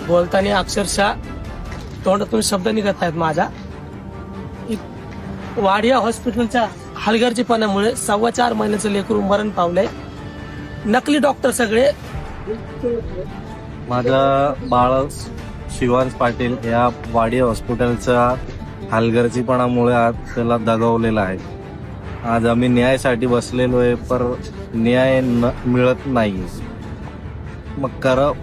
बोलताना अक्षरशः तोंडातून शब्द निघत आहेत माझ्या. वाडिया हॉस्पिटलच्या हलगर्जीपणामुळे 4.25 महिन्याचं लेकरू मरण पावलंय. नकली डॉक्टर सगळे. माझा बाळ शिवांश पाटील या वाडिया हॉस्पिटलच्या हलगर्जीपणामुळे आज त्याला दगावलेला आहे. आज आम्ही न्यायासाठी बसलेलो आहे, पर न्याय मिळत नाही. मग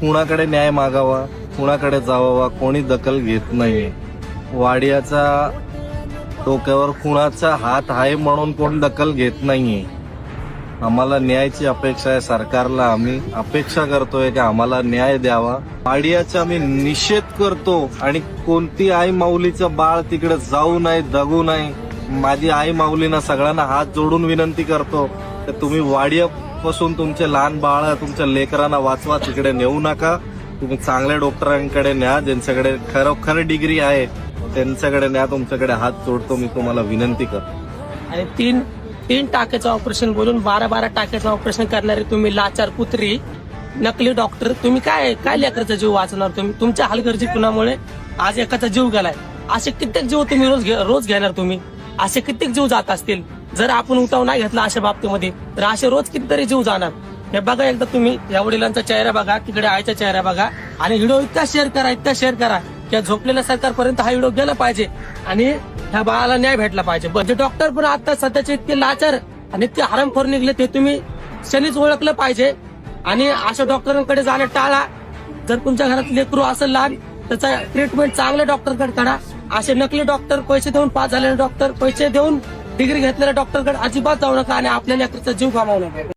कुणाकडे न्याय मागावा, कुणाकडे जावावा, कोणी दखल घेत नाही. वाडियाचा डोक्यावर कुणाचा हात आहे म्हणून कोण दखल घेत नाहीये. आम्हाला न्यायाची अपेक्षा आहे. सरकारला आम्ही अपेक्षा करतोय की आम्हाला न्याय द्यावा. वाडियाचा आम्ही निषेध करतो आणि कोणती आई माऊलीचं बाळ तिकडे जाऊ नये, जगू नये. माझी आई माऊलींना सगळ्यांना हात जोडून विनंती करतो की तुम्ही वाडियापासून तुमचे लहान बाळ, तुमच्या लेकरांना वाचवा, तिकडे नेऊ नका. तुम्ही चांगल्या डॉक्टरांकडे न्या, ज्यांच्याकडे खरोखर डिग्री आहे त्यांच्याकडे न्या. तुमच्याकडे हात जोडतो मी, तुम्हाला विनंती करतो. आणि तीन टाक्याचं ऑपरेशन बोलून 12 टाक्याचं ऑपरेशन करणारे तुम्ही लाचार कुत्री, नकली डॉक्टर. तुम्ही काय लेकराचा जीव वाचणार? तुम्ही तुमच्या हलगर्जीपणामुळे आज एकाचा जीव गेलाय. असे कित्येक जीव तुम्ही रोज घेणार? तुम्ही असे कित्येक जीव जात असतील जर आपण उठाव नाही घेतला अशा बाबतीमध्ये, तर असे रोज कितीतरी जीव जाणार. हे बघा एकदा तुम्ही या वडिलांचा चेहरा बघा, तिकडे आईचा चेहरा बघा आणि व्हिडिओ इतका शेअर करा की झोपलेल्या सरकारपर्यंत हा व्हिडिओ गेला पाहिजे आणि ह्या बाळाला न्याय भेटला पाहिजे. म्हणजे डॉक्टर पण आता सध्याचे इतके लाचार आणि इतके हरामखोर निघले ते तुम्ही क्षणीच ओळखलं पाहिजे आणि अशा डॉक्टरांकडे जाणं टाळा. जर तुमच्या घरात लेकरू असेल लहान, त्याचा ट्रीटमेंट चांगल्या डॉक्टरकडे करा. असे नकली डॉक्टर, पैसे देऊन पास झालेले डॉक्टर, पैसे देऊन डिग्री घेतलेल्या डॉक्टरकडे अजिबात जाऊ नका आणि आपल्या लेकराचा जीव गमावू नका.